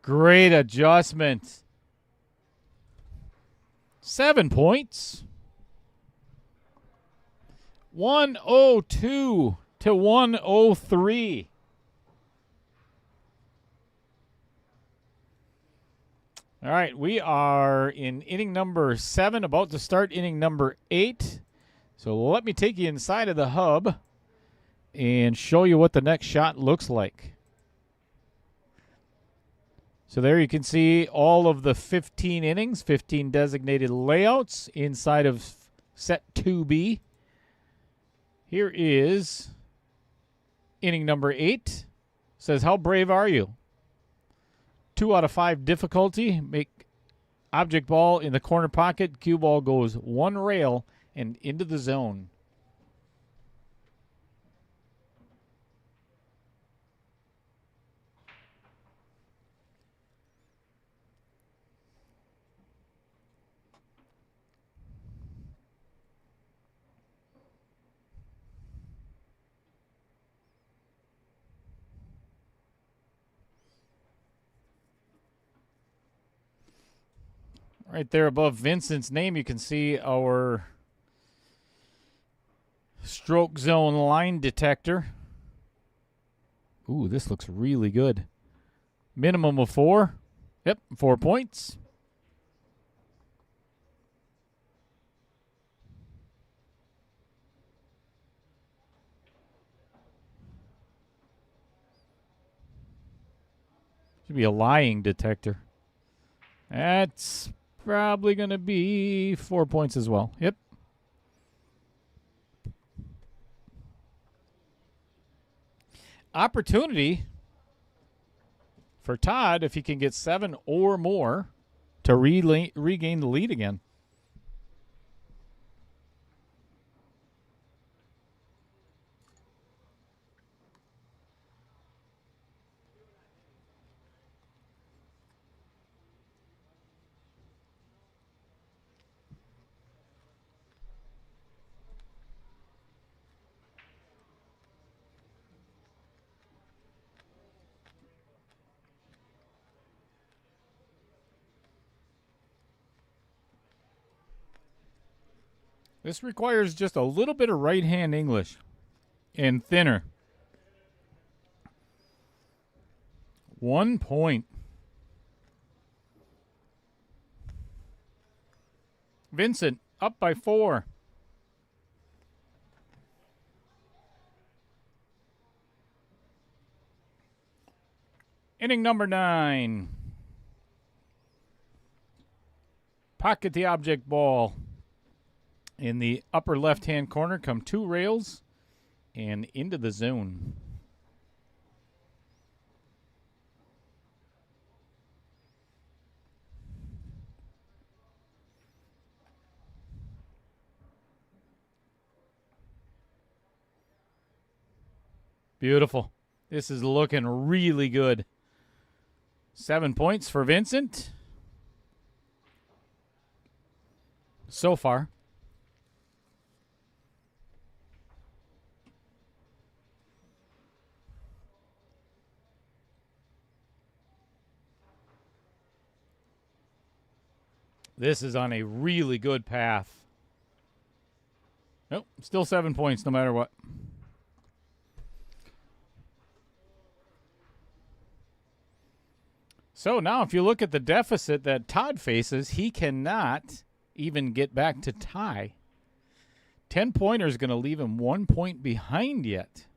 Great adjustment. 7 points. 102 to 103. All right, we are in inning number 7, about to start inning number 8. So let me take you inside of the hub and show you what the next shot looks like. So there you can see all of the 15 innings, 15 designated layouts inside of set 2B. Here is inning number 8. Says, how brave are you? 2 out of 5 difficulty. Make object ball in the corner pocket. Cue ball goes 1 rail and into the zone. Right there above Vincent's name, you can see our stroke zone line detector. Ooh, this looks really good. Minimum of 4. Yep, 4 points. Should be a lying detector. That's probably going to be 4 points as well. Yep. Opportunity for Todd if he can get 7 or more to regain the lead again. This requires just a little bit of right-hand English and thinner. 1 point. Vincent up by 4. Inning number 9. Pocket the object ball. In the upper left-hand corner come 2 rails and into the zone. Beautiful. This is looking really good. 7 points for Vincent so far. This is on a really good path. Nope, still 7 points no matter what. So now if you look at the deficit that Todd faces, he cannot even get back to tie. 10-pointer is going to leave him 1 point behind yet.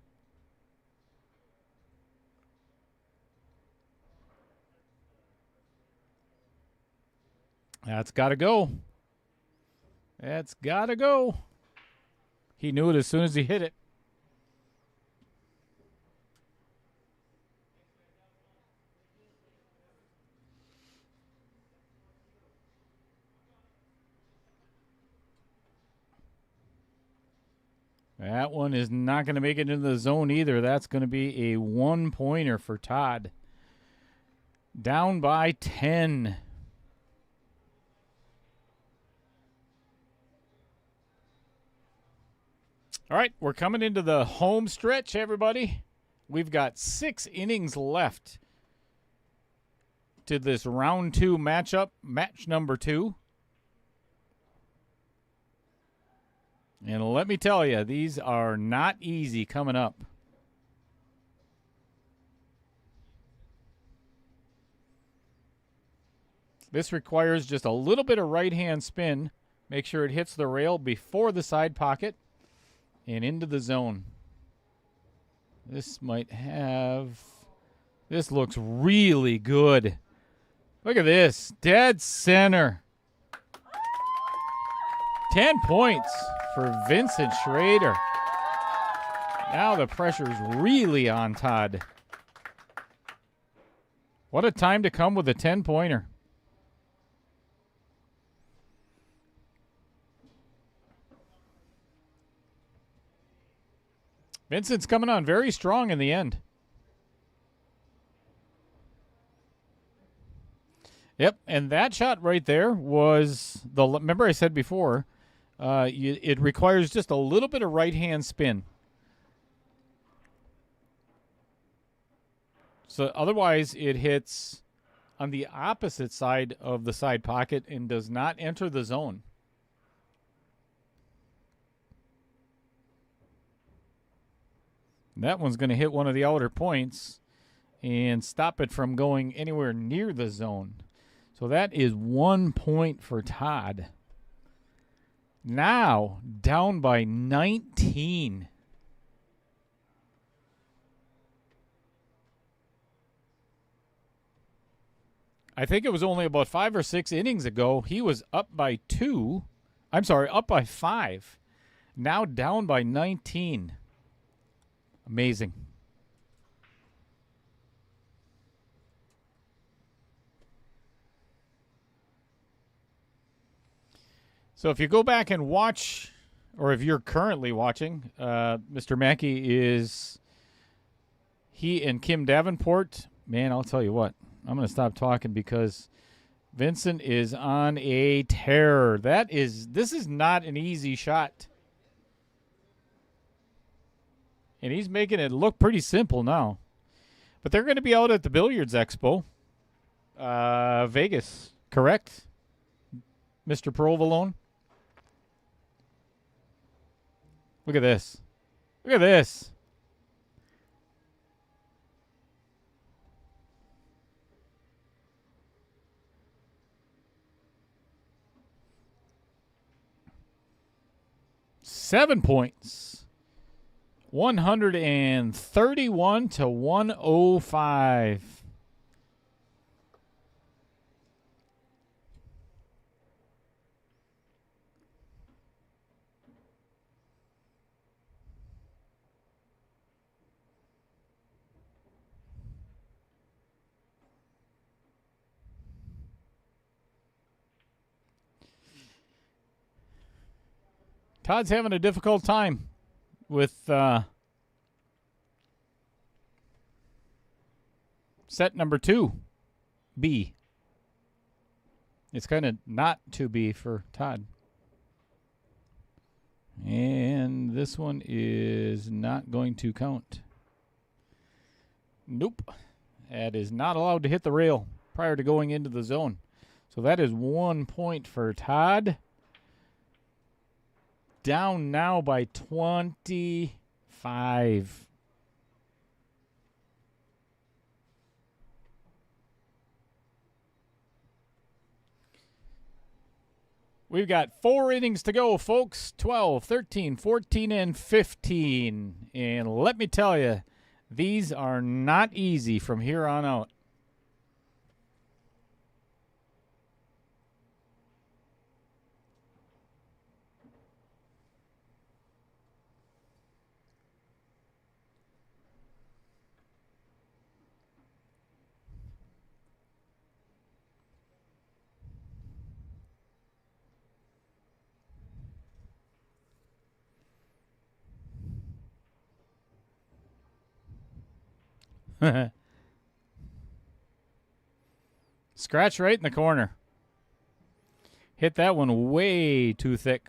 That's got to go. That's got to go. He knew it as soon as he hit it. That one is not going to make it into the zone either. That's going to be a 1-pointer for Todd. Down by 10. All right, we're coming into the home stretch, everybody. We've got 6 innings left to this round 2 matchup, match number 2. And let me tell you, these are not easy coming up. This requires just a little bit of right-hand spin. Make sure it hits the rail before the side pocket and into the zone. This might have... This looks really good. Look at this. Dead center. 10 points for Vincent Schrader. Now the pressure's really on Todd. What a time to come with a 10-pointer. Vincent's coming on very strong in the end. Yep, and that shot right there was the. Remember I said before, it requires just a little bit of right-hand spin. So otherwise, it hits on the opposite side of the side pocket and does not enter the zone. That one's going to hit one of the outer points and stop it from going anywhere near the zone. So that is 1 point for Todd. Now down by 19. I think it was only about 5 or 6 innings ago. He was up by 2. I'm sorry, up by 5. Now down by 19. Amazing. So if you go back and watch, or if you're currently watching, Mr. Mackey he and Kim Davenport, man, I'll tell you what, I'm going to stop talking because Vincent is on a tear. This is not an easy shot. And he's making it look pretty simple now. But they're going to be out at the Billiards Expo. Vegas, correct? Mr. Provolone? Look at this. Look at this. Seven points. 131 to 105. Todd's having a difficult time with Set number 2, B. It's kind of not to be for Todd. And this one is not going to count. Nope. That is not allowed to hit the rail prior to going into the zone. So that is 1 point for Todd. Down now by 25. We've got 4 innings to go, folks. 12, 13, 14, and 15. And let me tell you, these are not easy from here on out. Scratch right in the corner. Hit that one way too thick.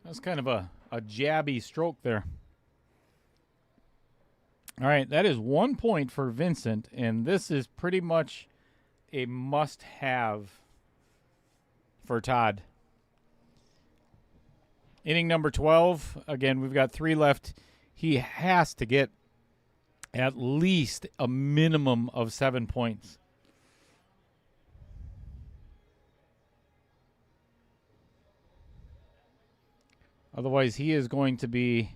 That's kind of a jabby stroke there. All right, that is 1 point for Vincent, and this is pretty much a must-have for Todd. Inning number 12. Again, we've got 3 left. He has to get at least a minimum of 7 points. Otherwise, he is going to be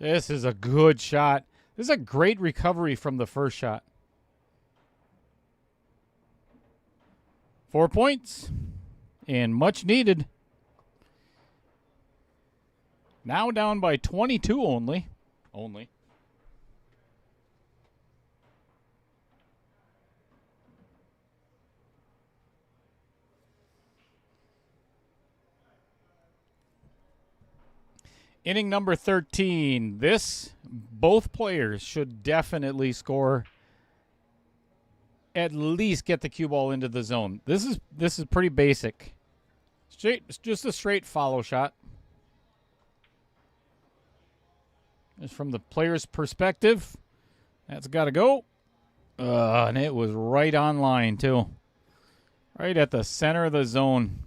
This is a good shot. This is a great recovery from the first shot. 4 points, and much needed. Now down by 22 only. Inning number 13. Both players should definitely score. At least get the cue ball into the zone. This is pretty basic. It's just a straight follow shot. Just from the player's perspective, that's got to go. And it was right on line too. Right at the center of the zone.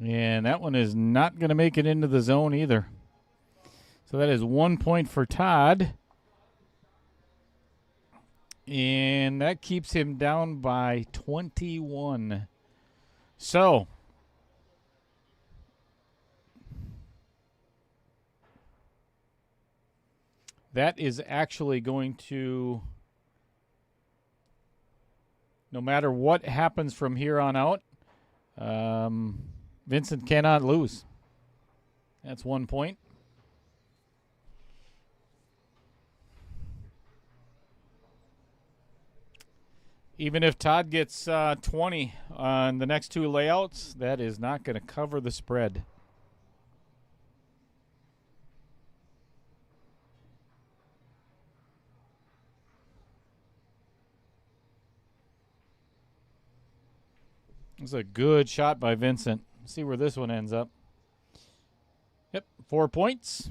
And that one is not going to make it into the zone either. So that is 1 point for Todd. And that keeps him down by 21. So that is actually going to, no matter what happens from here on out, Vincent cannot lose. That's 1 point. Even if Todd gets 20 on the next 2 layouts, that is not going to cover the spread. It's a good shot by Vincent. See where this one ends up. Yep, 4 points.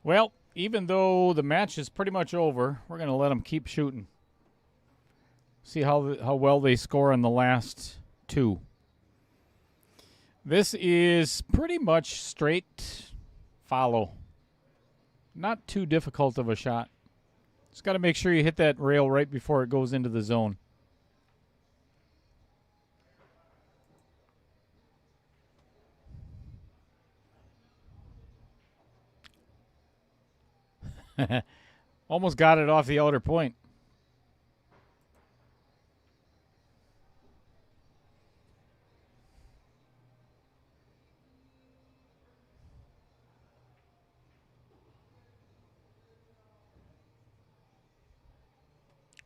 Well, even though the match is pretty much over, we're going to let them keep shooting. See how well they score on the last 2. This is pretty much straight follow. Not too difficult of a shot. Just got to make sure you hit that rail right before it goes into the zone. Almost got it off the outer point.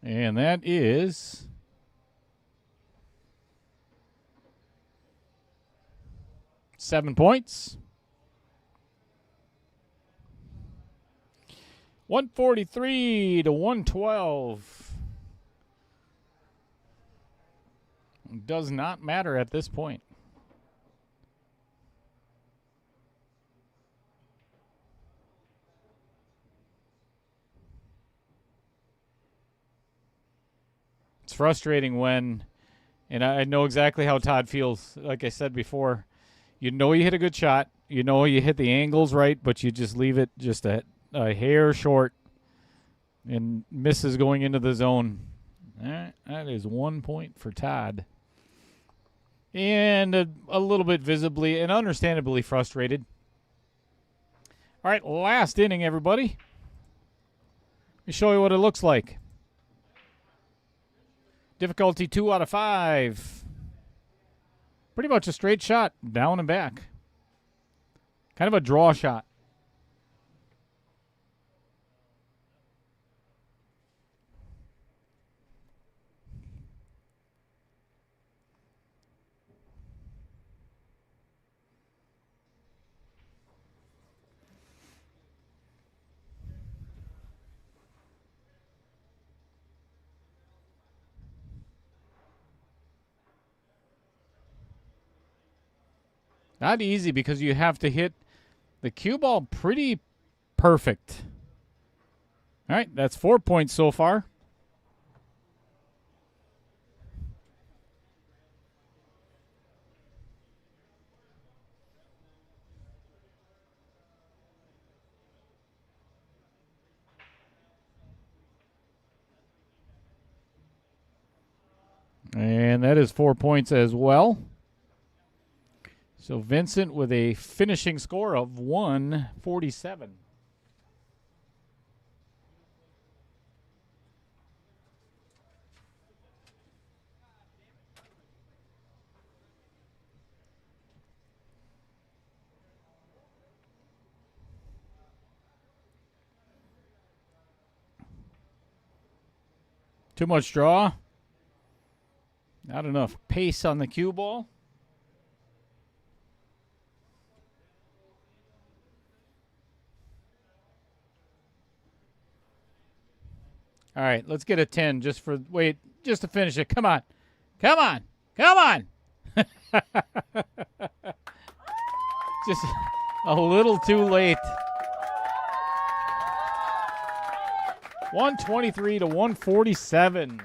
And that is 7 points. 143 to 112. Does not matter at this point. It's frustrating when, and I know exactly how Todd feels. Like I said before, you know you hit a good shot. You know you hit the angles right, but you just leave it just a hair short and misses going into the zone. That is 1 point for Todd. And a little bit visibly and understandably frustrated. All right, last inning, everybody. Let me show you what it looks like. Difficulty 2 out of 5. Pretty much a straight shot, down and back. Kind of a draw shot. Not easy because you have to hit the cue ball pretty perfect. All right, that's 4 points so far. And that is 4 points as well. So Vincent with a finishing score of 147. Too much draw. Not enough pace on the cue ball. All right, let's get a 10 just to finish it. Come on. Come on. Come on. Just a little too late. 123 to 147.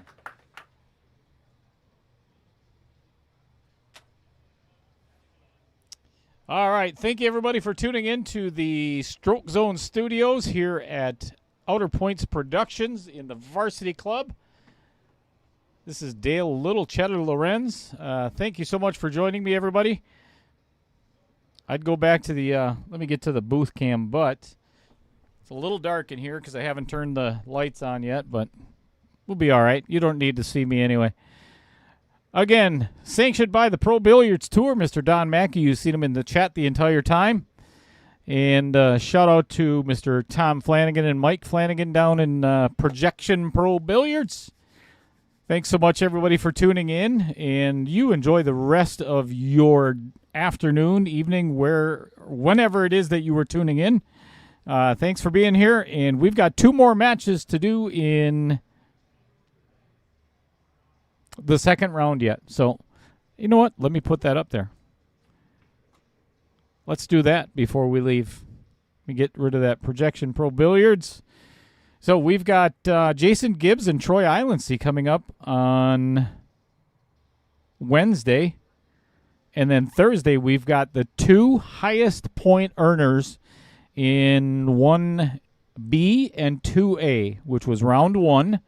All right, thank you everybody for tuning in to the Stroke Zone Studios here at Outer Points Productions in the Varsity Club. This is Dale Little, Cheddar Lorenz. Thank you so much for joining me, everybody. I'd go back to the, let me get to the booth cam, but it's a little dark in here because I haven't turned the lights on yet, but we'll be all right. You don't need to see me anyway. Again, sanctioned by the Pro Billiards Tour, Mr. Don Mackey. You've seen him in the chat the entire time. And shout out to Mr. Tom Flanagan and Mike Flanagan down in Projection Pro Billiards. Thanks so much, everybody, for tuning in, and you enjoy the rest of your afternoon, evening, whenever it is that you were tuning in. Thanks for being here, and we've got 2 more matches to do in the second round yet. So, you know what? Let me put that up there. Let's do that before we leave. Let me get rid of that projection. Pro Billiards. So we've got Jason Gibbs and Troy Islandsey coming up on Wednesday. And then Thursday, we've got the 2 highest point earners in 1B and 2A, which was round 1.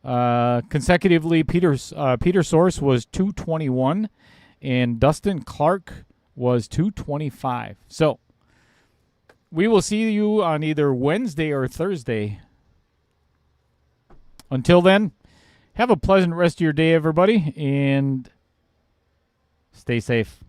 Consecutively, Peter Source was 221, and Dustin Clark was 225. So we will see you on either Wednesday or Thursday. Until then, have a pleasant rest of your day, everybody, and stay safe.